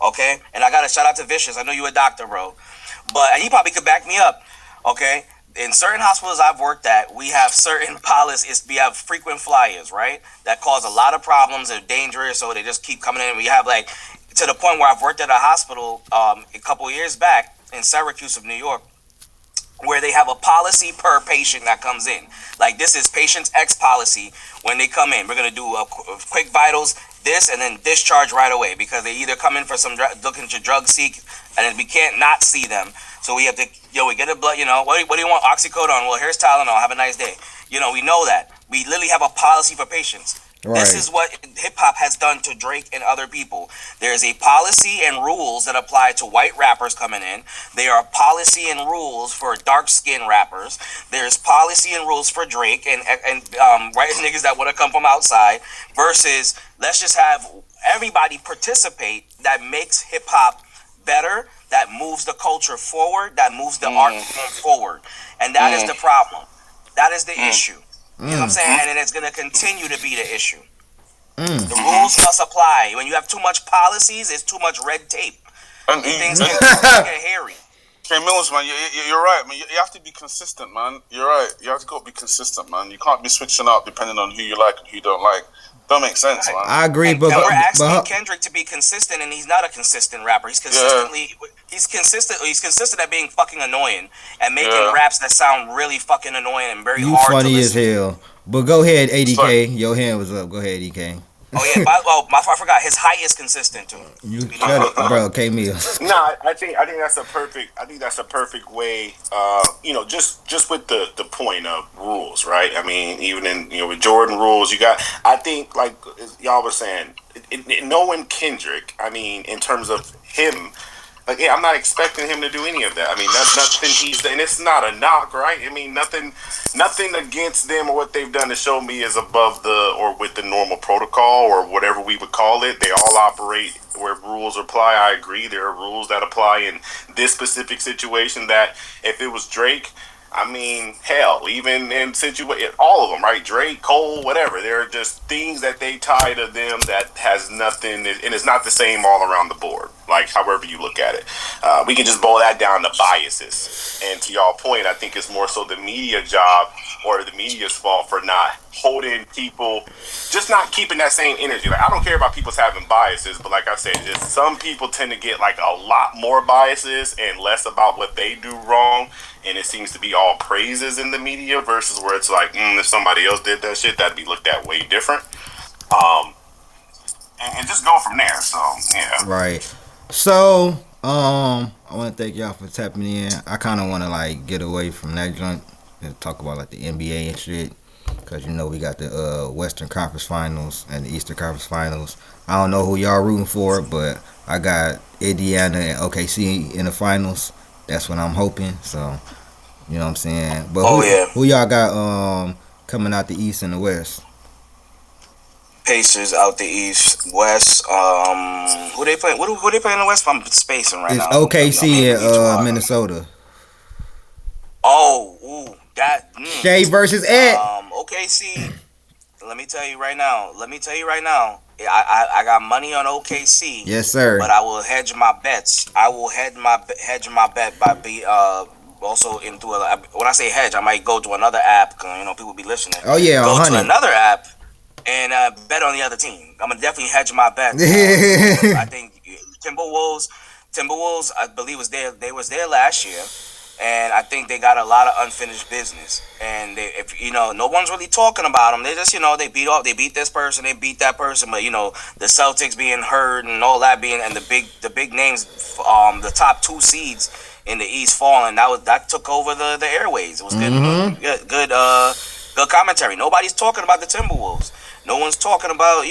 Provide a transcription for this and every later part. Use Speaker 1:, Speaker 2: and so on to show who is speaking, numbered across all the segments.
Speaker 1: Okay, and I got to shout out to Vicious. I know you a doctor, bro, but he probably could back me up. Okay, in certain hospitals I've worked at, we have certain policies. We have frequent flyers, right? That cause a lot of problems. They're dangerous, so they just keep coming in. We have like to the point where I've worked at a hospital a couple of years back in Syracuse of New York, where they have a policy per patient that comes in. Like this is patient's X policy. When they come in, we're gonna do a quick vitals, this, and then discharge right away because they either come in for some looking to drug seek, and then we can't not see them. So we have to, we get a blood. What do you want? Oxycodone. Well, here's Tylenol. Have a nice day. We know that. We literally have a policy for patients. Right. This is what hip hop has done to Drake and other people. There's a policy and rules that apply to white rappers coming in. There are policy and rules for dark skinned rappers. There's policy and rules for Drake and white niggas that want to come from outside. Versus, let's just have everybody participate that makes hip hop better, that moves the culture forward, that moves the art forward, and that is the problem. That is the issue. You know what I'm saying? And it's going to continue to be the issue. The rules must apply. When you have too much policies, it's too much red tape. Things get hairy.
Speaker 2: Okay, Mills, man, you're right, man. You have to be consistent, man. You're right. You have to go be consistent, man. You can't be switching up depending on who you like and who you don't like. Don't make sense, man.
Speaker 3: I agree,
Speaker 1: but we're asking Kendrick to be consistent, and he's not a consistent rapper. He's consistent. He's consistent at being fucking annoying and making raps that sound really fucking annoying and very hard.
Speaker 3: You funny as hell. But go ahead, ADK. Your hand was up. Go ahead, EK.
Speaker 1: Oh yeah, I forgot. His height is consistent too.
Speaker 3: You shut it, bro. K Mill.
Speaker 4: Nah, I think that's a perfect. I think that's a perfect way. Just with the point of rules, right? I mean, even in with Jordan rules, you got. I think like y'all were saying, knowing Kendrick. I mean, in terms of him. Like, yeah, I'm not expecting him to do any of that. I mean, that's nothing and it's not a knock, right? I mean, nothing against them or what they've done to show me is above or with the normal protocol or whatever we would call it. They all operate where rules apply. I agree. There are rules that apply in this specific situation that if it was Drake, I mean, hell, even in all of them, right? Drake, Cole, whatever. There are just things that they tie to them that has nothing, and it's not the same all around the board. Like, however you look at it, we can just boil that down to biases. And to y'all point, I think it's more so the media job or the media's fault for not holding people, just not keeping that same energy. Like, I don't care about people's having biases, but like I said, just some people tend to get like a lot more biases and less about what they do wrong. And it seems to be all praises in the media versus where it's like, if somebody else did that shit, that'd be looked at way different. And just go from there. So, yeah.
Speaker 3: Right. So, I want to thank y'all for tapping in. I kind of want to, like, get away from that joint and talk about, like, the NBA and shit. Because, we got the Western Conference Finals and the Eastern Conference Finals. I don't know who y'all rooting for, but I got Indiana and OKC in the finals. That's what I'm hoping. So, you know what I'm saying. But who y'all got coming out the East and the West?
Speaker 1: Pacers out the East, West. Who they playing? Who they playing in the West? I'm spacing right now.
Speaker 3: It's OKC and Minnesota.
Speaker 1: Oh, that.
Speaker 3: Shea versus Ed.
Speaker 1: OKC. Let me tell you right now. I got money on OKC.
Speaker 3: Yes, sir.
Speaker 1: But I will hedge my bets. I will hedge my bet by also into when I say hedge, I might go to another app because people be listening.
Speaker 3: Oh yeah,
Speaker 1: go to another app and bet on the other team. I'm gonna definitely hedge my bet. I think Timberwolves, I believe they was there last year. And I think they got a lot of unfinished business. And no one's really talking about them. They just, they beat this person, they beat that person. But the Celtics being hurt and all that and the big names, the top two seeds in the East falling. That took over the airways. It was good commentary. Nobody's talking about the Timberwolves. No one's talking about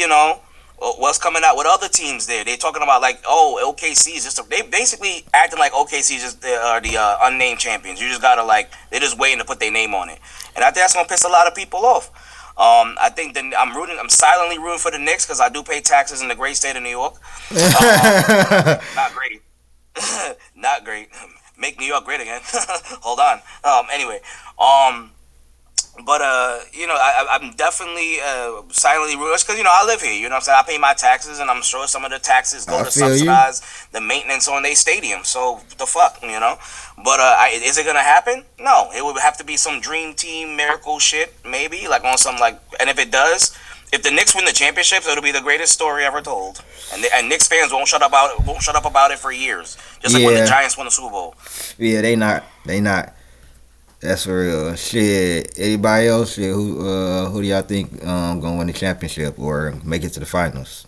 Speaker 1: what's coming out with other teams there. They talking about like, OKC is just they basically acting like OKC is just are the unnamed champions. You just gotta they're just waiting to put their name on it, and I think that's gonna piss a lot of people off. I think I'm silently rooting for the Knicks because I do pay taxes in the great state of New York. Not great, not great. Make New York great again. Hold on. Anyway, But I'm definitely silently rooting because I live here. You know what I'm saying? I pay my taxes, and I'm sure some of the taxes go
Speaker 3: I
Speaker 1: to
Speaker 3: feel you.
Speaker 1: subsidize the maintenance on their stadium. So the fuck, But is it gonna happen? No. It would have to be some dream team miracle shit, maybe like on some like. And if it does, if the Knicks win the championships, it'll be the greatest story ever told. And Knicks fans won't shut up about it for years. Just like when the
Speaker 3: Yeah,
Speaker 1: Giants won the Super Bowl.
Speaker 3: yeah, they not. That's for real. Shit. Anybody else? Shit, who do y'all think gonna win the championship or make it to the finals?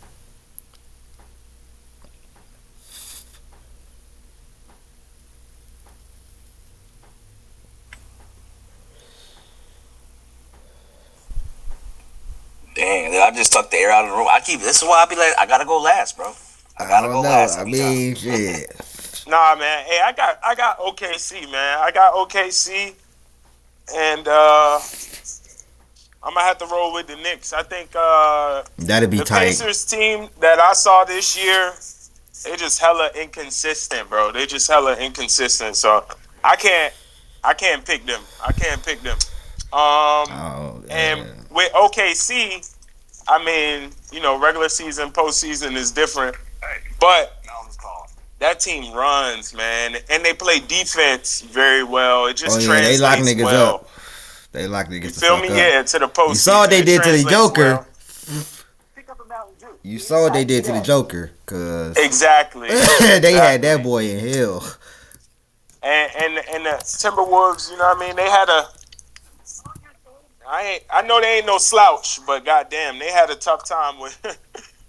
Speaker 1: Dang, I just tucked the air out of the room. This is why I be like, I gotta go last, bro. I
Speaker 3: I
Speaker 1: gotta
Speaker 3: don't
Speaker 1: go
Speaker 3: know.
Speaker 1: last
Speaker 3: I
Speaker 1: every time.
Speaker 3: mean, shit.
Speaker 5: Nah, man. Hey, I got OKC, man. I got OKC, and I'm gonna have to roll with the Knicks. I think
Speaker 3: That'd be
Speaker 5: the
Speaker 3: tight.
Speaker 5: Pacers team that I saw this year, they just hella inconsistent, bro. They just hella inconsistent. So I can't pick them. I can't pick them.
Speaker 3: Oh,
Speaker 5: And
Speaker 3: yeah.
Speaker 5: with OKC, I mean, regular season, postseason is different, but that team runs, man, and they play defense very well. It
Speaker 3: Oh
Speaker 5: just
Speaker 3: yeah, they lock
Speaker 5: translates
Speaker 3: niggas
Speaker 5: well.
Speaker 3: up. They lock
Speaker 5: You
Speaker 3: niggas the
Speaker 5: feel
Speaker 3: fuck
Speaker 5: me?
Speaker 3: up.
Speaker 5: Yeah, to the
Speaker 3: You saw what
Speaker 5: postseason,
Speaker 3: they
Speaker 5: it
Speaker 3: did to the
Speaker 5: translates
Speaker 3: Joker.
Speaker 5: well.
Speaker 3: You saw what they did to the Joker, cause
Speaker 5: Exactly.
Speaker 3: they had that
Speaker 5: Exactly.
Speaker 3: boy in hell.
Speaker 5: And the Timberwolves, you know what I mean? They had a. I know they ain't no slouch, but goddamn, they had a tough time with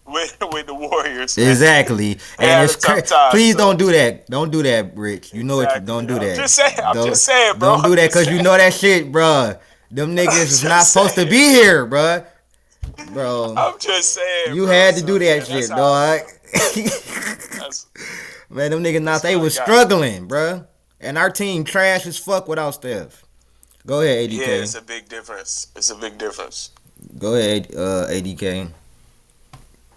Speaker 5: with the Warriors, man.
Speaker 3: Exactly,
Speaker 5: They
Speaker 3: and
Speaker 5: had
Speaker 3: it's
Speaker 5: a tough time.
Speaker 3: please
Speaker 5: So.
Speaker 3: don't do that. Don't do that, Rich. You know what?
Speaker 5: Exactly.
Speaker 3: Don't do
Speaker 5: I'm
Speaker 3: that.
Speaker 5: just saying. I'm just saying, bro.
Speaker 3: Don't do that, cause you know that shit, bruh. Them niggas is
Speaker 5: just
Speaker 3: not supposed to
Speaker 5: saying.
Speaker 3: be here, bruh. Bro,
Speaker 5: I'm just saying,
Speaker 3: you
Speaker 5: bro.
Speaker 3: had to
Speaker 5: So,
Speaker 3: do
Speaker 5: yeah,
Speaker 3: that
Speaker 5: that's
Speaker 3: shit,
Speaker 5: how
Speaker 3: dog.
Speaker 5: that's,
Speaker 3: Man, them niggas not.
Speaker 5: that's
Speaker 3: They
Speaker 5: what I
Speaker 3: was
Speaker 5: got.
Speaker 3: struggling, bruh. And our team trash as fuck without Steph. Go ahead,
Speaker 5: Yeah,
Speaker 3: ADK.
Speaker 5: it's a big difference. It's a big difference.
Speaker 3: Go ahead, ADK.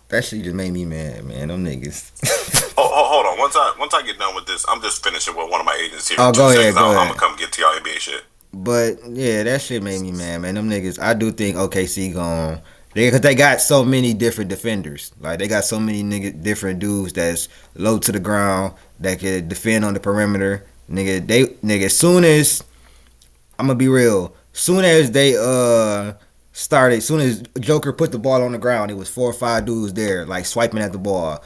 Speaker 3: That shit just made me mad, man. Them niggas.
Speaker 4: Hold on. Once I get done with this, I'm just finishing with one of my agents here.
Speaker 3: Oh,
Speaker 4: Two
Speaker 3: go ahead,
Speaker 4: seconds.
Speaker 3: go
Speaker 4: I'm
Speaker 3: ahead.
Speaker 4: gonna come get to y'all NBA shit.
Speaker 3: But yeah, that shit made me mad, man. Them niggas. I do think OKC gon' cause they got so many different defenders. Like they got so many different dudes that's low to the ground that can defend on the perimeter. Nigga, soon as I'm gonna be real, soon as they started, soon as Joker put the ball on the ground, it was 4 or 5 dudes there like swiping at the ball.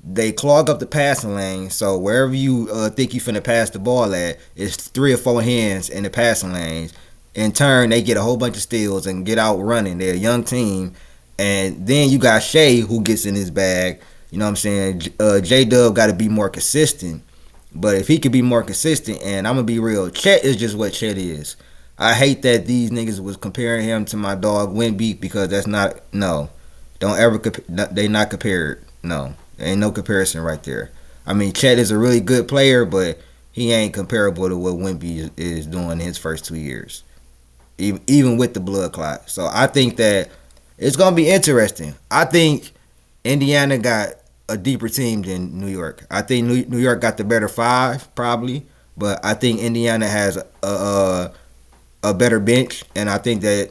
Speaker 3: They clog up the passing lane, so wherever you think you finna pass the ball at, it's 3 or 4 hands in the passing lanes. In turn, they get a whole bunch of steals and get out running. They're a young team, and then you got Shea who gets in his bag. You know what I'm saying? J Dub got to be more consistent, but if he could be more consistent, and I'm gonna be real, Chet is just what Chet is. I hate that these niggas was comparing him to my dog Wimby because that's not no. Don't ever they not compared. No. Ain't no comparison right there. I mean, Chet is a really good player, but he ain't comparable to what Wemby is doing in his first 2 years, even with the blood clot. So I think that it's gonna be interesting. I think Indiana got a deeper team than New York. I think New York got the better 5 probably, but I think Indiana has a better bench, and I think that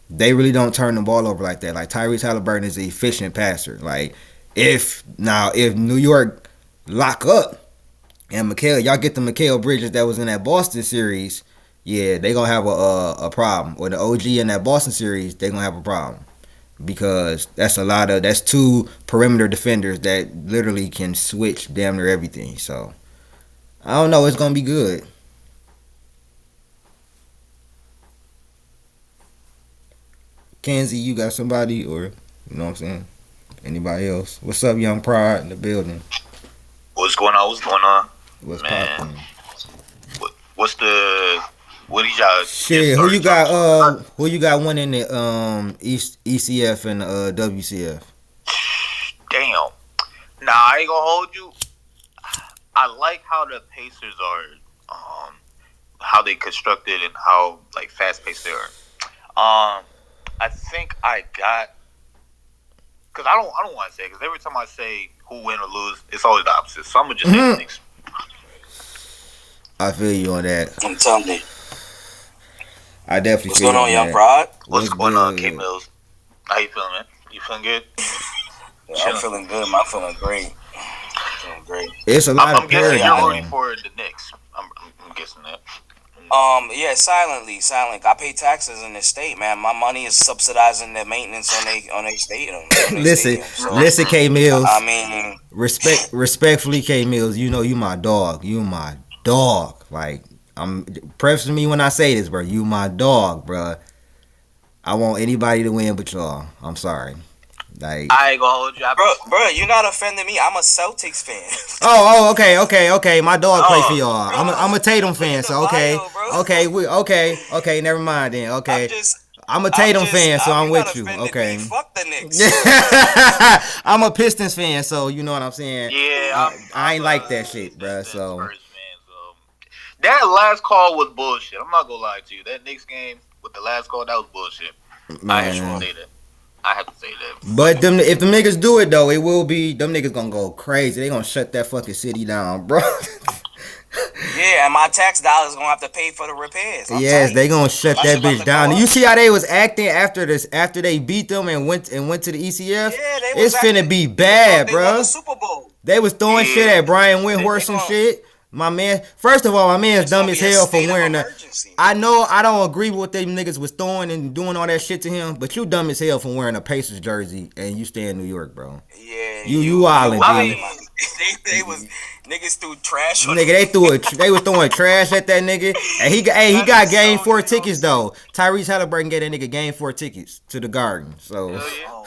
Speaker 3: they really don't turn the ball over like that. Like Tyrese Halliburton is an efficient passer. Like if New York lock up and y'all get the Mikal Bridges that was in that Boston series, yeah, they gonna have a problem. Or the OG in that Boston series, they gonna have a problem because that's 2 perimeter defenders that literally can switch damn near everything. So I don't know, it's gonna be good. Kenzie, you got somebody or you know what I'm saying? Anybody else? What's up, Young Pride in the building?
Speaker 6: What's going on? What's going on?
Speaker 3: What's
Speaker 6: Man.
Speaker 3: poppin'?
Speaker 6: What's the what did y'all
Speaker 3: Shit, who you got? Who you got winning the ECF and WCF?
Speaker 6: Damn. Nah, I ain't gonna hold you. I like how the Pacers are, how they constructed and how like fast paced they are. I think I got because I don't want to say because every time I say who win or lose, it's always the opposite. So I'm gonna just say the Knicks.
Speaker 3: I feel you on that.
Speaker 1: I'm telling you.
Speaker 3: I definitely
Speaker 1: What's
Speaker 3: feel
Speaker 1: going on,
Speaker 3: you,
Speaker 1: young
Speaker 3: man.
Speaker 1: prod?
Speaker 6: What's going on, K
Speaker 3: good?
Speaker 6: Mills? How you feeling, man? You feeling good?
Speaker 1: Yeah, I'm feeling good. I'm feeling great. Feeling great.
Speaker 3: It's a lot
Speaker 6: I'm
Speaker 3: of
Speaker 6: guessing
Speaker 3: parity,
Speaker 6: you're rooting
Speaker 3: though.
Speaker 6: for the Knicks. I'm guessing that.
Speaker 1: Yeah, silently. I pay taxes in this state, man. My money is subsidizing the maintenance on their stadium.
Speaker 3: listen,
Speaker 1: So
Speaker 3: listen, K Mills.
Speaker 1: I mean,
Speaker 3: Respectfully, K Mills. You know you my dog. You my dog. Like I'm prefacing me when I say this, bro. You my dog, bro. I want anybody to win but y'all. I'm sorry. Like.
Speaker 6: I ain't gonna hold you.
Speaker 1: bro, you're not offending me. I'm a Celtics fan.
Speaker 3: Okay. My dog play for
Speaker 6: Oh,
Speaker 3: y'all.
Speaker 1: Bro,
Speaker 3: I'm a Tatum
Speaker 1: look
Speaker 3: fan,
Speaker 1: at the
Speaker 3: so okay,
Speaker 1: bio, bro.
Speaker 3: okay. Never mind then.
Speaker 1: I'm
Speaker 3: Okay,
Speaker 1: just,
Speaker 3: I'm a Tatum fan, so I'm
Speaker 1: you're not
Speaker 3: with you.
Speaker 1: offending
Speaker 3: Okay.
Speaker 1: me. Fuck the Knicks.
Speaker 3: I'm a Pistons fan, so you know what I'm saying.
Speaker 6: yeah.
Speaker 3: I
Speaker 6: I'm
Speaker 3: ain't
Speaker 6: a
Speaker 3: like that shit, bruh.
Speaker 6: Pistons
Speaker 3: So
Speaker 6: Spurs fan. So that last call was bullshit. I'm not gonna lie to you. That Knicks game with the last call, that was bullshit. I have
Speaker 3: man,
Speaker 6: to say that. I have to say that.
Speaker 3: but them if them niggas do it though, it will be them niggas gonna go crazy. They gonna shut that fucking city down, bro.
Speaker 1: Yeah, and my tax dollars gonna have to pay for the repairs. I'm
Speaker 3: Yes,
Speaker 1: tight.
Speaker 3: they gonna shut
Speaker 1: My
Speaker 3: that
Speaker 1: shit about
Speaker 3: bitch
Speaker 1: to
Speaker 3: down.
Speaker 1: go
Speaker 3: You
Speaker 1: up.
Speaker 3: see how they was acting after this, after they beat them and went to the ECF?
Speaker 1: Yeah, they
Speaker 3: It's
Speaker 1: was
Speaker 3: finna be
Speaker 1: even
Speaker 3: bad,
Speaker 1: though they won the
Speaker 3: bro.
Speaker 1: Super Bowl.
Speaker 3: They was throwing shit
Speaker 6: Yeah.
Speaker 3: at Brian
Speaker 1: They
Speaker 3: Windhorst and
Speaker 1: gon'
Speaker 3: shit. My man, first of all, my man's
Speaker 1: it's
Speaker 3: dumb
Speaker 1: gonna
Speaker 3: as
Speaker 1: be a
Speaker 3: hell for
Speaker 1: state of
Speaker 3: wearing a.
Speaker 1: emergency.
Speaker 3: I know I don't agree with what them niggas was throwing and doing all that shit to him, but you dumb as hell for wearing a Pacers jersey and you stay in New York, bro.
Speaker 1: Yeah,
Speaker 3: You wildin',
Speaker 1: wildin',
Speaker 3: G.
Speaker 1: my nigga. They was niggas threw trash on
Speaker 3: Nigga, they was throwing trash at that nigga, and he
Speaker 1: That
Speaker 3: got
Speaker 1: is
Speaker 3: game
Speaker 1: so
Speaker 3: 4
Speaker 1: New York
Speaker 3: tickets
Speaker 1: City.
Speaker 3: though. Tyrese Halliburton gave that nigga game 4 tickets to the Garden. So
Speaker 6: Hell yeah.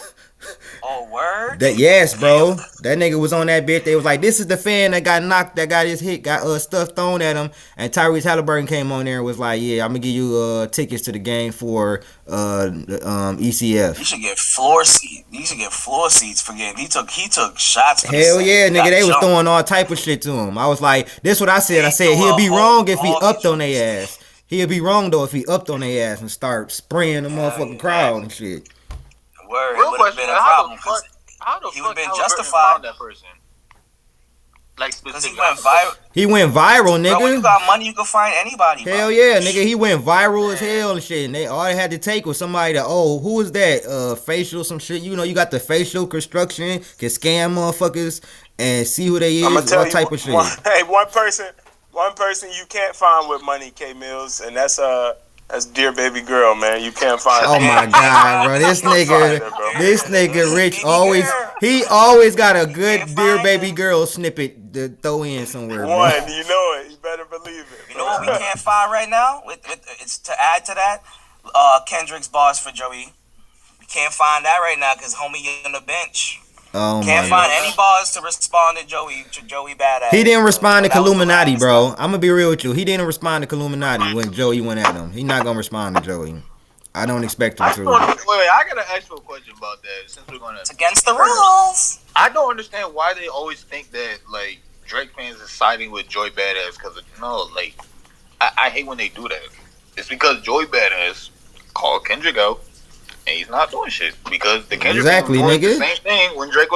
Speaker 1: Oh, word?
Speaker 3: that yes, bro, that nigga was on that bitch. They was like, this is the fan that got knocked, that got his hit, got stuff thrown at him, and Tyrese Halliburton came on there and was like, yeah, I'm gonna give you tickets to the game for ECF.
Speaker 1: You should get floor seats. You should get floor seats for getting. He took shots. For
Speaker 3: Hell
Speaker 1: the
Speaker 3: yeah, nigga,
Speaker 1: got
Speaker 3: they was
Speaker 1: jumped.
Speaker 3: throwing all type of shit to him. I was like, this what I said. I
Speaker 1: He
Speaker 3: said
Speaker 1: threw
Speaker 3: he'll
Speaker 1: a
Speaker 3: be
Speaker 1: whole
Speaker 3: wrong if he upped
Speaker 1: garbage
Speaker 3: on
Speaker 1: on the
Speaker 3: their
Speaker 1: stage.
Speaker 3: ass. He'll be wrong though if he upped on their ass and start spraying the motherfucking crowd and shit.
Speaker 1: Word, it
Speaker 6: Real
Speaker 1: would have
Speaker 6: question:
Speaker 1: been a
Speaker 6: How
Speaker 1: problem
Speaker 6: the
Speaker 1: because
Speaker 6: fuck? How the
Speaker 1: he
Speaker 6: fuck
Speaker 1: would've been
Speaker 6: Halliburton
Speaker 1: justified.
Speaker 6: found that person? Like
Speaker 1: he
Speaker 6: specifically.
Speaker 1: went viral.
Speaker 3: He went viral,
Speaker 1: Bro, when you
Speaker 3: nigga.
Speaker 1: got money, you can find anybody, bro.
Speaker 3: Hell yeah, nigga, he went viral as hell and shit. And they all they had to take was somebody that, oh, who is that? Facial some shit. You know, you got the facial construction, can scam motherfuckers and see who they
Speaker 5: I'm gonna
Speaker 3: is,
Speaker 5: tell
Speaker 3: all
Speaker 5: you,
Speaker 3: type of shit.
Speaker 5: one person you can't find with money, K Mills, and that's Dear Baby Girl, man. You can't find.
Speaker 3: Oh my god, bro. This nigga Rich he always got a good Dear Baby Girl snippet to throw in somewhere, bro.
Speaker 5: One, you know it. You better believe it.
Speaker 1: You know what we can't find right now? It's to add to that, Kendrick's bars for Joey. We can't find that right now because homie on the bench.
Speaker 3: Oh
Speaker 1: Can't
Speaker 3: my
Speaker 1: find any bars to respond to Joey badass.
Speaker 3: He didn't respond to
Speaker 1: That was the
Speaker 3: Illuminati,
Speaker 1: last
Speaker 3: bro.
Speaker 1: one.
Speaker 3: I'm gonna be real with you. He didn't respond to Illuminati when Joey went at him. He not gonna respond to Joey. I don't expect him
Speaker 6: Wait,
Speaker 3: to.
Speaker 6: I gotta ask you a question about that. Since we're gonna,
Speaker 1: It's against the rules.
Speaker 6: I don't understand why they always think that like Drake fans is siding with Joy Badass because like I hate when they do that. It's because Joy Badass called Kendrick out and he's not doing shit because the Kendrick
Speaker 3: Exactly,
Speaker 6: was doing
Speaker 3: nigga.
Speaker 6: the same thing when Drake was